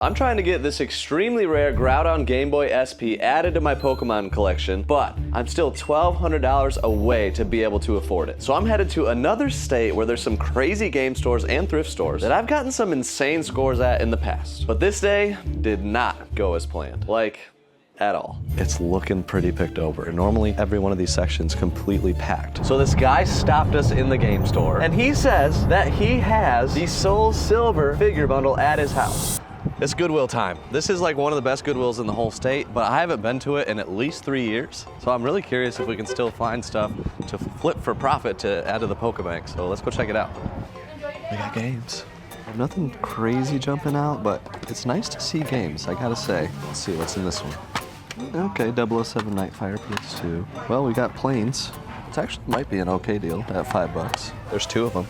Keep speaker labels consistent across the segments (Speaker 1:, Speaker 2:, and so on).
Speaker 1: I'm trying to get this extremely rare Groudon Game Boy SP added to my Pokemon collection, but I'm still $1,200 away to be able to afford it. So I'm headed to another state where there's some crazy game stores and thrift stores that I've gotten some insane scores at in the past. But this day did not go as planned. Like, at all. It's looking pretty picked over. Normally, every one of these sections completely packed. So this guy stopped us in the game store, and he says that he has the Soul Silver figure bundle at his house. It's Goodwill time. This is like one of the best Goodwills in the whole state, but I haven't been to it in at least 3 years. So I'm really curious if we can still find stuff to flip for profit to add to the Pokebank. So let's go check it out. We got games. Nothing crazy jumping out, but it's nice to see games, I gotta say. Let's see what's in this one. Okay, 007 Nightfire PS2. Well, we got planes. It actually might be an okay deal at $5. There's 2 of them.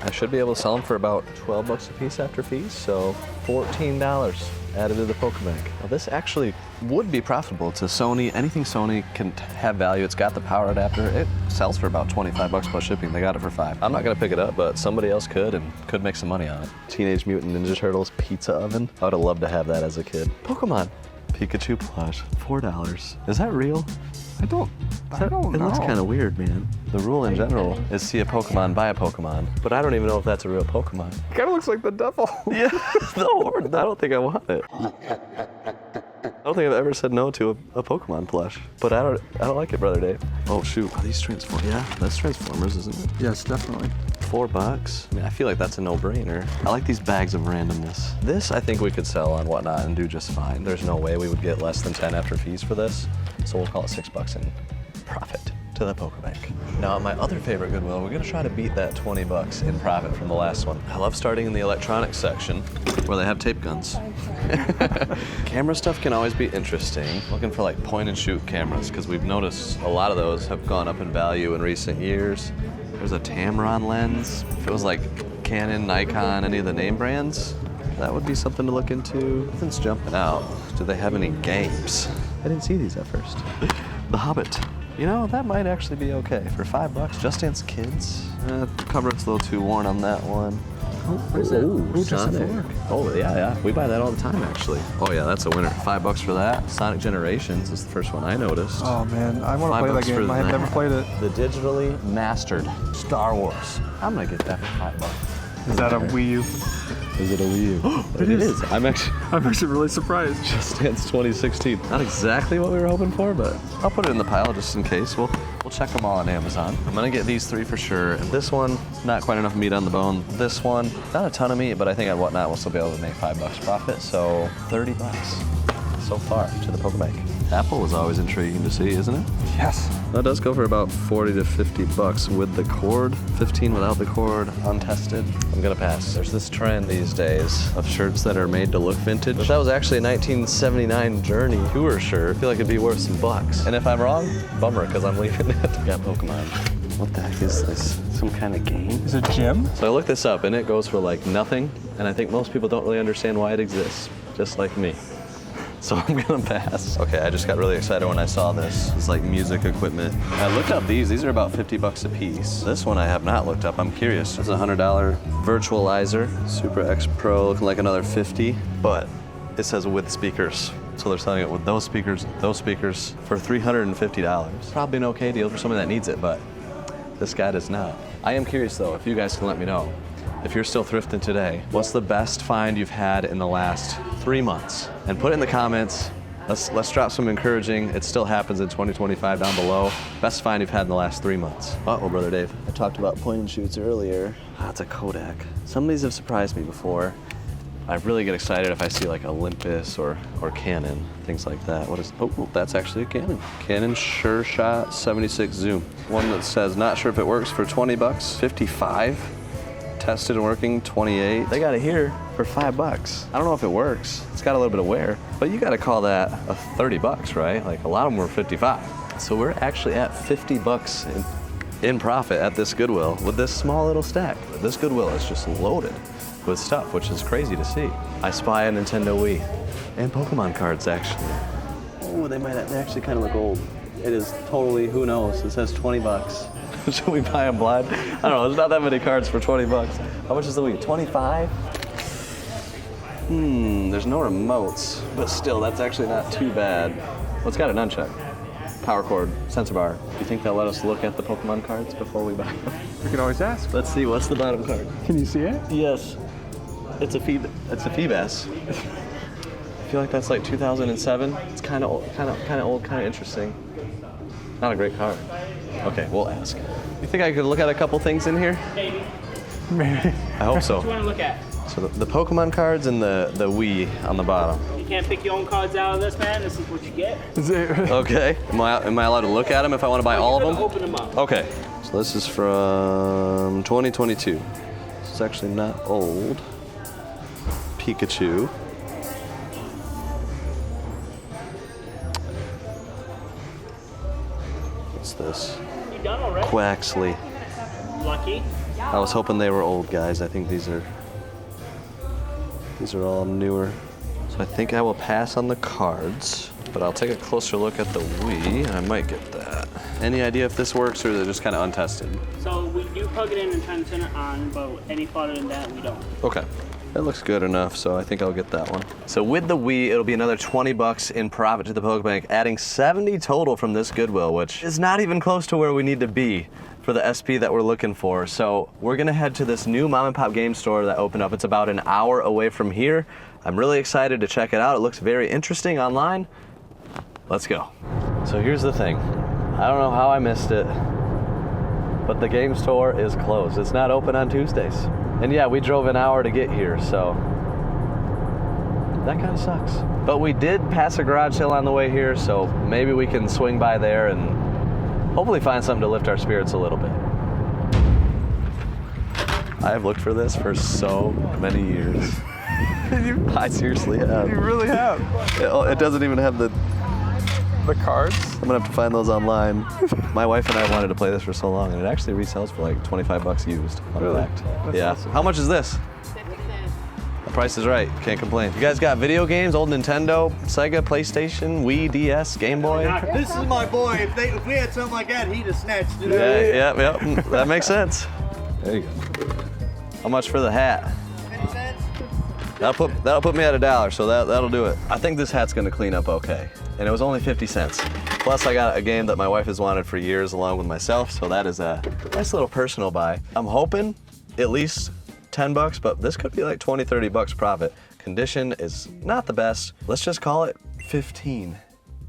Speaker 1: I should be able to sell them for about $12 a piece after fees, so $14 added to the Pokebank. Now this actually would be profitable to Sony. Anything Sony can have value. It's got the power adapter. It sells for about $25 plus shipping. They got it for $5. I'm not gonna pick it up, but somebody else could and could make some money on it. Teenage Mutant Ninja Turtles pizza oven. I would have loved to have that as a kid. Pokemon Pikachu plush, $4. Is that real? I don't know. It looks kind of weird, man. The rule in general is see a Pokemon, buy a Pokemon, but I don't even know if that's a real Pokemon.
Speaker 2: Kind of looks like the devil.
Speaker 1: Yeah, no, I don't think I want it. I don't think I've ever said no to a Pokemon plush, but I don't like it, Brother Dave. Oh shoot, are these Transformers? Yeah, that's Transformers, isn't it?
Speaker 2: Yes, definitely.
Speaker 1: $4? I mean, I feel like that's a no-brainer. I like these bags of randomness. This I think we could sell on Whatnot and do just fine. There's no way we would get less than 10 after fees for this, so we'll call it $6 in profit to the Pokebank. Now, my other favorite Goodwill, we're gonna try to beat that $20 in profit from the last one. I love starting in the electronics section where they have tape guns. Camera stuff can always be interesting. Looking for like point and shoot cameras, because we've noticed a lot of those have gone up in value in recent years. There's a Tamron lens. If it was like Canon, Nikon, any of the name brands, that would be something to look into. Nothing's jumping out. Do they have any games? I didn't see these at first. The Hobbit. You know, that might actually be okay for $5. Just Dance Kids. The cover's a little too worn on that one.
Speaker 2: Oh, what is that?
Speaker 1: Ooh, Sonic. Oh, yeah. We buy that all the time, actually. Oh, yeah, that's a winner. $5 for that. Sonic Generations is the first one I noticed.
Speaker 2: Oh, man. I want to play that game. I have never played it.
Speaker 1: The digitally mastered Star Wars. I'm going to get that for $5.
Speaker 2: Is that a Wii U?
Speaker 1: Is it a Wii U?
Speaker 2: It is.
Speaker 1: I'm actually
Speaker 2: really surprised.
Speaker 1: Just Dance 2016. Not exactly what we were hoping for, but I'll put it in the pile just in case. We'll check them all on Amazon. I'm gonna get these 3 for sure. And this one, not quite enough meat on the bone. This one, not a ton of meat, but I think at Whatnot we'll still be able to make $5 profit. So $30 so far to the Pokebank. Apple is always intriguing to see, isn't it?
Speaker 2: Yes.
Speaker 1: That does go for about $40 to $50 with the cord, 15 without the cord, untested. I'm gonna pass. There's this trend these days of shirts that are made to look vintage. But that was actually a 1979 Journey tour shirt. I feel like it'd be worth some bucks. And if I'm wrong, bummer, because I'm leaving it. Got Pokemon. What the heck is this? Some kind of game?
Speaker 2: Is it Jim?
Speaker 1: So I looked this up and it goes for like nothing. And I think most people don't really understand why it exists, just like me. So I'm gonna pass. Okay, I just got really excited when I saw this. It's like music equipment. I looked up these are about $50 a piece. This one I have not looked up, I'm curious. It's a $100 virtualizer, Super X Pro, looking like another 50, but it says with speakers. So they're selling it with those speakers for $350. Probably an okay deal for somebody that needs it, but this guy does not. I am curious though, if you guys can let me know, if you're still thrifting today, what's the best find you've had in the last 3 months? And put it in the comments. Let's drop some encouraging. It still happens in 2025 down below. Best find you've had in the last 3 months. Uh-oh, Brother Dave. I talked about point and shoots earlier. That's a Kodak. Some of these have surprised me before. I really get excited if I see like Olympus or Canon, things like that. What is, oh, that's actually a Canon. Canon Sure Shot 76 Zoom. One that says, not sure if it works for $20, 55. Tested and working, 28. They got it here for $5. I don't know if it works. It's got a little bit of wear, but you gotta call that a $30, right? Like a lot of them were 55. So we're actually at $50 in profit at this Goodwill with this small little stack. This Goodwill is just loaded with stuff, which is crazy to see. I spy a Nintendo Wii and Pokemon cards actually. Oh, they actually kind of look old. It is totally, who knows? It says $20. Should we buy them blind? I don't know, there's not that many cards for $20. How much is the Wii? 25? There's no remotes, but still, that's actually not too bad. Well, it's got a nunchuck, power cord, sensor bar. Do you think they'll let us look at the Pokemon cards before we buy them?
Speaker 2: We can always ask.
Speaker 1: Let's see, what's the bottom card?
Speaker 2: Can you see it?
Speaker 1: Yes. It's a Feebas. I feel like that's like 2007. It's kind of old, kind of interesting. Not a great card. Okay, we'll ask. You think I could look at a couple things in here?
Speaker 3: Maybe.
Speaker 2: Maybe.
Speaker 1: I hope so.
Speaker 3: What do you want to look at?
Speaker 1: So the Pokemon cards and the Wii on the bottom.
Speaker 3: You can't pick your own cards out of this, man. This is what you get.
Speaker 2: Is it?
Speaker 1: Okay. Am I allowed to look at them if I want to buy all of them?
Speaker 3: Open them up.
Speaker 1: Okay. So this is from 2022. It's actually not old. Pikachu. What's this?
Speaker 3: You done already?
Speaker 1: Quaxley.
Speaker 3: Lucky.
Speaker 1: I was hoping they were old guys. I think these are all newer. So I think I will pass on the cards, but I'll take a closer look at the Wii. I might get that. Any idea if this works or is it just kind of untested?
Speaker 3: So we do plug it in and try to turn it on, but any farther than that, we don't.
Speaker 1: Okay. That looks good enough, so I think I'll get that one. So with the Wii, it'll be another 20 bucks in profit to the Pokebank, adding 70 total from this Goodwill, which is not even close to where we need to be for the SP that we're looking for. So we're gonna head to this new mom and pop game store that opened up. It's about an hour away from here. I'm really excited to check it out. It looks very interesting online. Let's go. So here's the thing. I don't know how I missed it, but the game store is closed. It's not open on Tuesdays. And yeah, we drove an hour to get here, so that kind of sucks. But we did pass a garage sale on the way here, so maybe we can swing by there and hopefully find something to lift our spirits a little bit. I have looked for this for so many years. I seriously have.
Speaker 2: You really have.
Speaker 1: It doesn't even have the
Speaker 2: cards?
Speaker 1: I'm gonna have to find those online. My wife and I wanted to play this for so long, and it actually resells for like 25 bucks used. Fun
Speaker 2: Really?
Speaker 1: fact.
Speaker 2: That's
Speaker 1: Yeah.
Speaker 2: awesome.
Speaker 1: How much is this? The price is right. Can't complain. You guys got video games? Old Nintendo, Sega, PlayStation, Wii, DS, Game Boy?
Speaker 4: This is my boy. If we had something like that, he'd have snatched it.
Speaker 1: Yeah. That makes sense. There you go. How much for the hat?
Speaker 4: 50 cents?
Speaker 1: That'll put me at $1, so that'll do it. I think this hat's gonna clean up okay. And it was only 50 cents. Plus I got a game that my wife has wanted for years along with myself, so that is a nice little personal buy. I'm hoping at least 10 bucks, but this could be like 20, 30 bucks profit. Condition is not the best. Let's just call it 15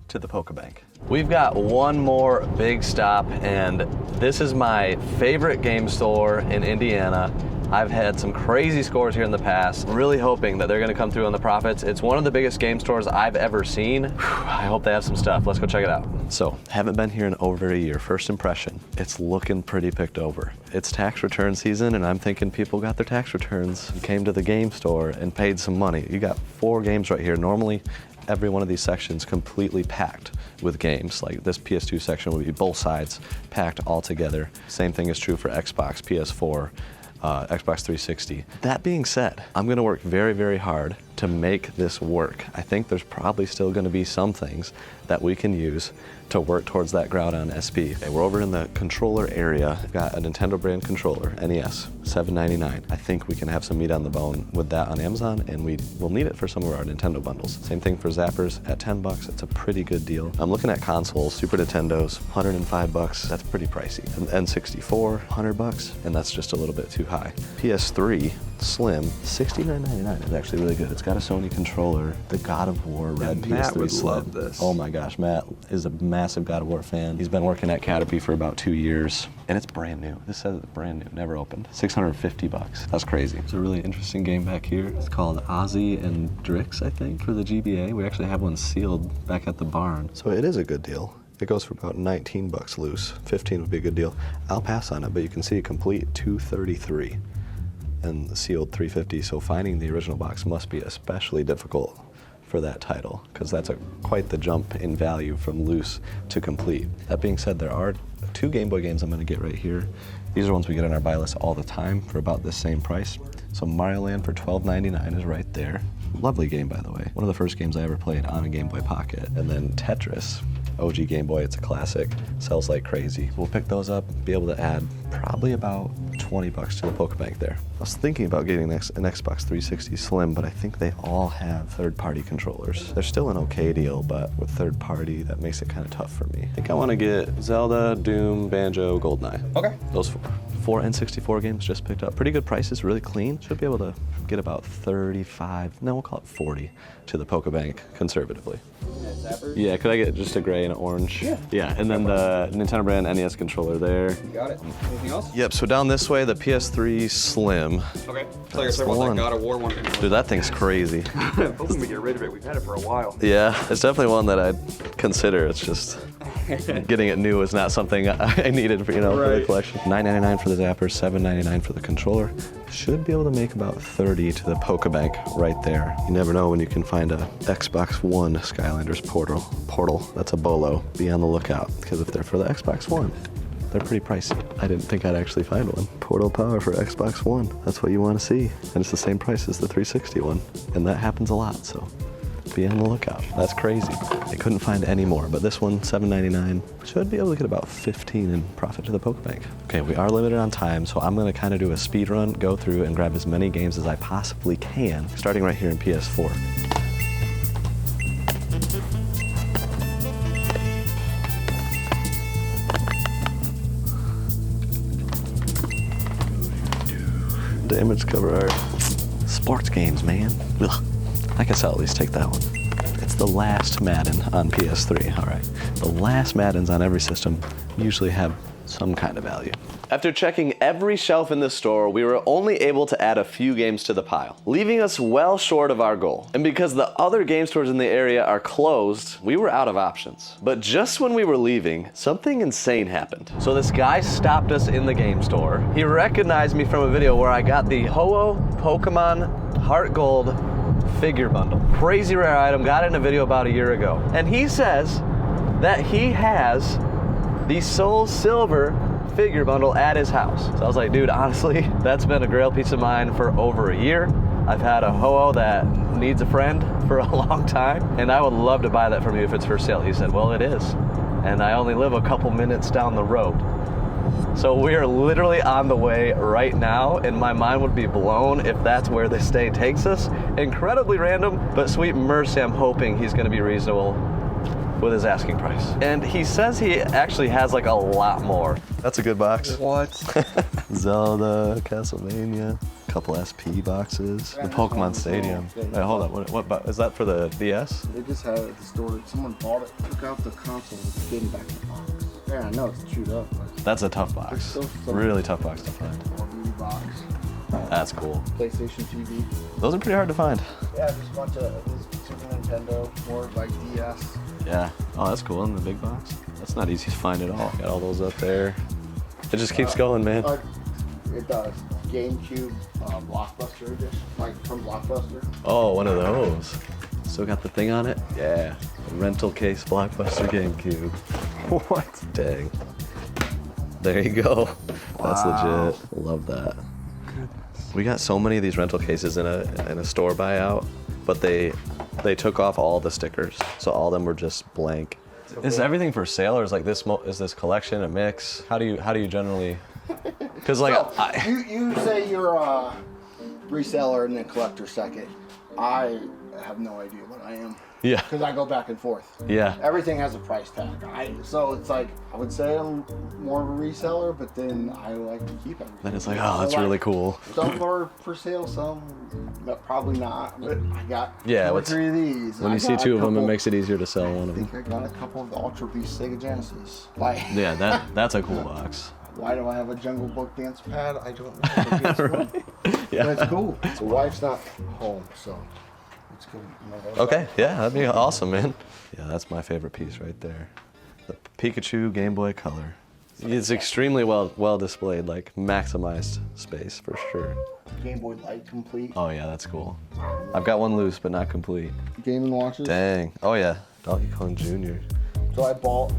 Speaker 1: to the Pokebank. We've got one more big stop, and this is my favorite game store in Indiana. I've had some crazy scores here in the past. Really hoping that they're gonna come through on the profits. It's one of the biggest game stores I've ever seen. I hope they have some stuff. Let's go check it out. So, haven't been here in over a year. First impression, it's looking pretty picked over. It's tax return season, and I'm thinking people got their tax returns and came to the game store and paid some money. You got 4 games right here. Normally, every one of these sections completely packed with games. Like this PS2 section would be both sides packed all together. Same thing is true for Xbox, PS4, Xbox 360. That being said, I'm gonna work very, very hard to make this work. I think there's probably still gonna be some things that we can use to work towards that Groudon SP. Okay, we're over in the controller area. We've got a Nintendo brand controller, NES, $7.99. I think we can have some meat on the bone with that on Amazon, and we will need it for some of our Nintendo bundles. Same thing for Zappers at 10 bucks. It's a pretty good deal. I'm looking at consoles, Super Nintendos, 105 bucks. That's pretty pricey. An N64, 100 bucks, and that's just a little bit too high. PS3, Slim, $69.99 is actually really good. It's got a Sony controller, the God of War Red PS3
Speaker 2: Matt would
Speaker 1: Slim.
Speaker 2: love this.
Speaker 1: Oh my gosh, Matt is a massive God of War fan. He's been working at Caterpie for about 2 years, and it's brand new. This says it's brand new, never opened. 650 bucks. That's crazy. It's a really interesting game back here. It's called Ozzy and Drix, I think, for the GBA. We actually have one sealed back at the barn. So it is a good deal. It goes for about 19 bucks loose. 15 would be a good deal. I'll pass on it, but you can see complete 233 and the sealed 350. So finding the original box must be especially difficult for that title, because that's quite the jump in value from loose to complete. That being said, there are 2 Game Boy games I'm gonna get right here. These are ones we get on our buy list all the time for about the same price. So Mario Land for $12.99 is right there. Lovely game, by the way. One of the first games I ever played on a Game Boy Pocket. And then Tetris OG Game Boy. It's a classic. Sells like crazy. We'll pick those up, be able to add probably about 20 bucks to the Pokebank there. I was thinking about getting an Xbox 360 Slim, but I think they all have third-party controllers. They're still an okay deal, but with third-party, that makes it kind of tough for me. I think I want to get Zelda, Doom, Banjo, GoldenEye.
Speaker 5: Okay.
Speaker 1: Those four N64 games just picked up. Pretty good prices, really clean. Should be able to get about 35, no, we'll call it 40 to the Pokebank conservatively. Yeah, could I get just a gray and an orange?
Speaker 5: Yeah.
Speaker 1: Yeah, and then the Nintendo brand NES controller there.
Speaker 5: You got it. Anything else?
Speaker 1: Yep, so down this way, the PS3 Slim.
Speaker 5: Okay. So like I
Speaker 1: That's
Speaker 5: said
Speaker 1: the
Speaker 5: about
Speaker 1: one.
Speaker 5: that God of War one.
Speaker 1: Dude, that thing's crazy.
Speaker 5: I'm hoping we get rid of it. We've had it for a while.
Speaker 1: Yeah, it's definitely one that I'd consider. It's just getting it new is not something I needed for, for the
Speaker 5: Right.
Speaker 1: collection. $9.99 for the Zapper, $7.99 for the controller. Should be able to make about 30 to the Pokebank right there. You never know when you can find a Xbox One Skylanders portal. That's a bolo. Be on the lookout, because if they're for the Xbox One, they're pretty pricey. I didn't think I'd actually find one. Portal power for Xbox One. That's what you want to see. And it's the same price as the 360 one. And that happens a lot, so be on the lookout. That's crazy. I couldn't find any more, but this one, $7.99. Should be able to get about 15 in profit to the Pokebank. Okay, we are limited on time, so I'm gonna kind of do a speed run, go through and grab as many games as I possibly can, starting right here in PS4. Damage cover art. Sports games, man. Ugh. I guess I'll at least take that one. It's the last Madden on PS3, all right. The last Maddens on every system usually have some kind of value. After checking every shelf in the store, we were only able to add a few games to the pile, leaving us well short of our goal. And because the other game stores in the area are closed, we were out of options. But just when we were leaving, something insane happened. So this guy stopped us in the game store. He recognized me from a video where I got the Ho-Oh Pokemon Heart Gold figure bundle. Crazy rare item, got it in a video about a year ago. And he says that he has the Soul Silver figure bundle at his house. So I was like, dude, honestly, that's been a Grail piece of mine for over a year. I've had a Ho-Oh that needs a friend for a long time, and I would love to buy that from you if it's for sale. He said, well, it is. And I only live a couple minutes down the road. So we are literally on the way right now, and my mind would be blown if that's where this day takes us. Incredibly random, but sweet mercy, I'm hoping he's gonna be reasonable with his asking price. And he says he actually has like a lot more. That's a good box.
Speaker 5: What?
Speaker 1: Zelda, Castlevania, a couple SP boxes, the Pokemon Stadium. Wait, hold on, what is that for the DS?
Speaker 6: They just had it at the store. Someone bought it, took out the console, and gave it back in the box. Yeah, I know it's chewed up, but
Speaker 1: That's a tough box.
Speaker 6: There's still some-
Speaker 1: Really tough box to find.
Speaker 6: DVD box,
Speaker 1: That's cool.
Speaker 6: PlayStation TV.
Speaker 1: Those are pretty hard to find.
Speaker 6: Yeah, just a bunch of Super Nintendo, more like DS.
Speaker 1: Yeah. Oh, that's cool in the big box. That's not easy to find at all. Got all those up there. It just keeps going, man.
Speaker 6: It does. GameCube Blockbuster edition, like from Blockbuster.
Speaker 1: Oh, one of those. Still got the thing on it? Yeah. A rental case Blockbuster GameCube.
Speaker 2: What?
Speaker 1: Dang. There you go. That's
Speaker 6: Wow.
Speaker 1: legit. Love that. We got so many of these rental cases in a store buyout, but they took off all the stickers, so all of them were just blank. Is everything for sale, or is like this is this collection a mix? How do you generally? Because like
Speaker 6: So, you say you're a reseller and then collector second. I have no idea what I am.
Speaker 1: Yeah.
Speaker 6: Because I go back and forth.
Speaker 1: Yeah.
Speaker 6: Everything has a price tag. So it's like, I would say I'm more of a reseller, but then I like to keep everything.
Speaker 1: Then it's like, oh, that's really cool.
Speaker 6: Some are for sale, some probably not. But I got
Speaker 1: Yeah,
Speaker 6: two or
Speaker 1: what's-
Speaker 6: three of these.
Speaker 1: When
Speaker 6: I
Speaker 1: you see
Speaker 6: got a
Speaker 1: two of them, it
Speaker 6: couple-
Speaker 1: makes it easier to sell one
Speaker 6: I
Speaker 1: of them.
Speaker 6: think I got a couple of the Ultra Beast Sega Genesis. Like,
Speaker 1: Yeah, that's a cool box.
Speaker 6: why do I have a Jungle Book dance pad? I don't know. But it's cool.
Speaker 1: Yeah.
Speaker 6: But it's cool. The wife's not home, so it's cool.
Speaker 1: Okay, yeah, that'd be awesome, man. Yeah, that's my favorite piece right there. The Pikachu Game Boy Color. It's extremely well displayed, like maximized space for sure.
Speaker 6: Game Boy Light complete.
Speaker 1: Oh yeah, that's cool. I've got one loose, but not complete.
Speaker 6: Game & Watches.
Speaker 1: Dang. Oh yeah, Donkey Kong Jr.
Speaker 6: So I bought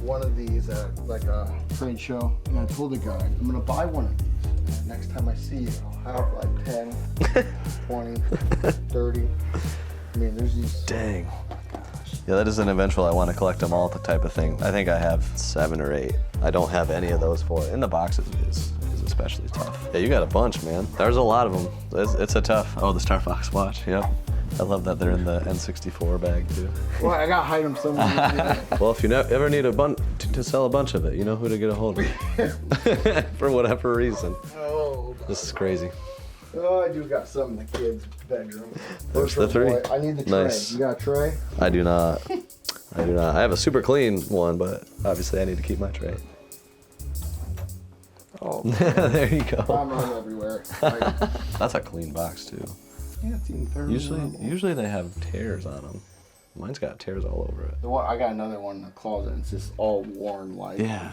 Speaker 6: one of these at like a trade show, and I told the guy, I'm gonna buy one of these. And next time I see you, I'll have like 10, 20, 30. I mean, there's these.
Speaker 1: Dang. Yeah, that is an eventual I want to collect them all type of thing. I think I have 7 or 8. I don't have any of those 4. In the boxes is especially tough. Yeah, you got a bunch, man. There's a lot of them. It's a tough. Oh, the Star Fox watch. Yep. I love that they're in the N64 bag too.
Speaker 6: Well, I gotta hide them somewhere.
Speaker 1: Well, if you ever need to sell a bunch of it, you know who to get a hold of. For whatever reason.
Speaker 6: Oh,
Speaker 1: This is crazy.
Speaker 6: oh, I do got some in the kids' bedroom.
Speaker 1: There's the 3.
Speaker 6: Boy, I need the tray.
Speaker 1: Nice.
Speaker 6: You got a tray?
Speaker 1: I do not. I do not. I have a super clean one, but obviously I need to keep my tray.
Speaker 2: Oh,
Speaker 1: There you go.
Speaker 6: I'm running everywhere. Like,
Speaker 1: That's a clean box too.
Speaker 6: yeah, it's even fairly normal.
Speaker 1: Usually they have tears on them. Mine's got tears all over it.
Speaker 6: The one, I got another one in the closet. It's just all worn, like
Speaker 1: Yeah.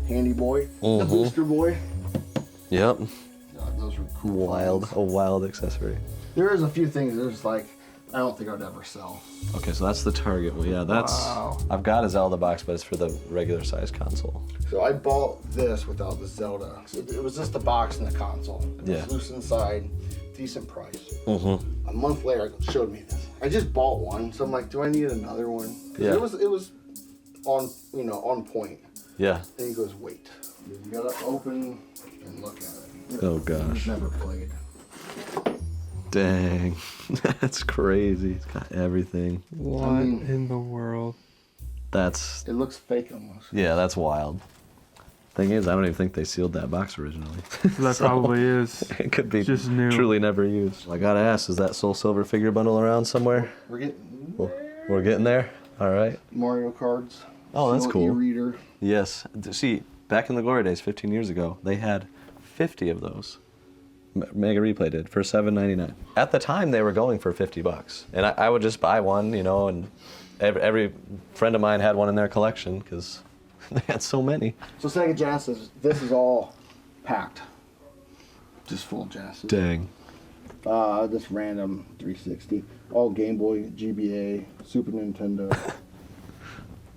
Speaker 6: Handy Boy, the
Speaker 1: Mhm.
Speaker 6: Booster Boy.
Speaker 1: Yep.
Speaker 6: Yeah, those were cool.
Speaker 1: Wild.
Speaker 6: finds.
Speaker 1: A wild accessory.
Speaker 6: There is a few things. There's like I don't think I'd ever sell.
Speaker 1: Okay, so that's the Target one. Yeah, that's.
Speaker 2: Wow.
Speaker 1: I've got a Zelda box, but it's for the regular size console.
Speaker 6: So I bought this without the Zelda. So it was just the box and the console. It
Speaker 1: Yeah.
Speaker 6: was loose inside, decent price.
Speaker 1: Mm-hmm.
Speaker 6: A month later, it showed me this. I just bought one, so I'm like, do I need another one? 'Cause
Speaker 1: Yeah.
Speaker 6: It was on on point.
Speaker 1: Yeah.
Speaker 6: Then he goes, wait. You gotta open and look at it.
Speaker 1: Oh gosh.
Speaker 6: Never played.
Speaker 1: Dang. That's crazy. It's got everything.
Speaker 2: what
Speaker 6: mean-
Speaker 2: in the world?
Speaker 1: That's.
Speaker 6: It looks fake almost.
Speaker 1: Yeah, that's wild. Thing is, I don't even think they sealed that box originally.
Speaker 2: That
Speaker 1: So,
Speaker 2: probably is.
Speaker 1: It could be
Speaker 2: just new.
Speaker 1: truly never used. I gotta ask, is that Soul Silver figure bundle around somewhere?
Speaker 6: We're getting
Speaker 1: We're getting there. All right.
Speaker 6: Mario cards.
Speaker 1: Oh, that's
Speaker 6: Steel
Speaker 1: cool.
Speaker 6: E-reader.
Speaker 1: Yes. See, back in the glory days, 15 years ago, they had 50 of those. Mega Replay did for $7.99. At the time, they were going for $50, and I would just buy one, and every friend of mine had one in their collection because they had so many.
Speaker 6: So Sega Genesis, this is all packed. Just full Genesis.
Speaker 1: Dang.
Speaker 6: This random 360. All Game Boy, GBA, Super Nintendo,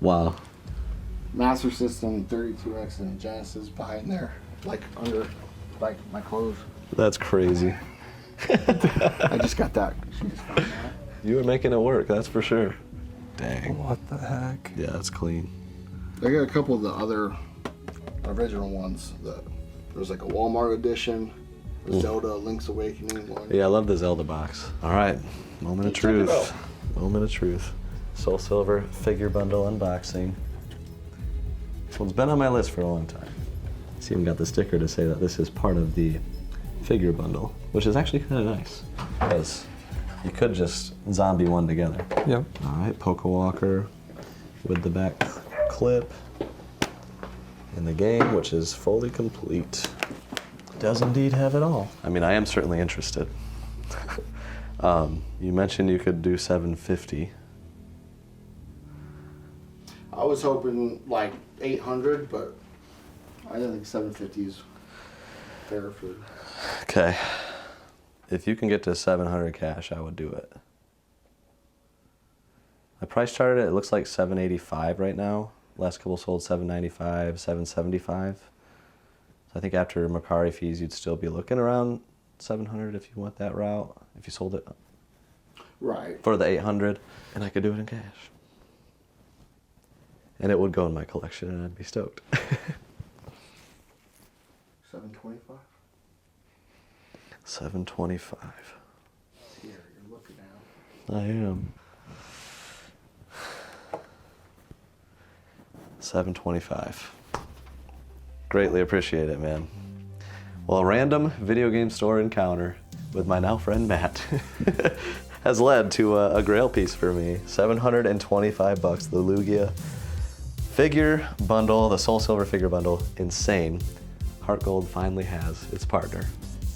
Speaker 1: Wow.
Speaker 6: Master System, 32X, and Genesis behind there. Like under, like my clothes.
Speaker 1: That's crazy.
Speaker 6: I just got that. She just found that.
Speaker 1: You were making it work, that's for sure. Dang.
Speaker 2: What the heck?
Speaker 1: Yeah, that's clean.
Speaker 6: I got a couple of the other original ones. There was like a Walmart edition, Zelda Link's Awakening one.
Speaker 1: Yeah, I love the Zelda box. All right, moment of
Speaker 6: Check it
Speaker 1: truth.
Speaker 6: out.
Speaker 1: Moment of truth. Soul Silver figure bundle unboxing. This one's been on my list for a long time. It's even got the sticker to say that this is part of the figure bundle, which is actually kind of nice, because you could just zombie one together.
Speaker 2: Yep.
Speaker 1: All right, Poke Walker with the back clip in the game, which is fully complete. Does indeed have it all. I mean, I am certainly interested. You mentioned you could do 750.
Speaker 6: I was hoping like 800, but I don't think 750 is fair for.
Speaker 1: Okay. If you can get to 700 cash, I would do it. I price charted it looks like 785 right now. Last couple sold 795, 775. So I think after Mercari fees, you'd still be looking around 700 if you went that route, if you sold it
Speaker 6: Right.
Speaker 1: for the 800, and I could do it in cash. And it would go in my collection, and I'd be stoked.
Speaker 6: 725.
Speaker 1: 725.
Speaker 6: Here, you're looking at.
Speaker 1: I am. 725. Greatly appreciate it, man. Well, a random video game store encounter with my now friend Matt has led to a Grail piece for me. $725, the Lugia figure bundle, the Soul Silver figure bundle, insane. Heart Gold finally has its partner.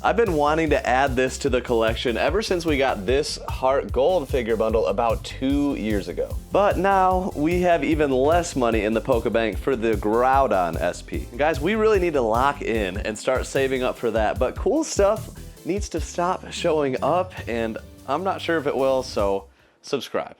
Speaker 1: I've been wanting to add this to the collection ever since we got this Heart Gold figure bundle about 2 years ago. But now we have even less money in the Pokebank for the Groudon SP. Guys, we really need to lock in and start saving up for that, but cool stuff needs to stop showing up, and I'm not sure if it will, so subscribe.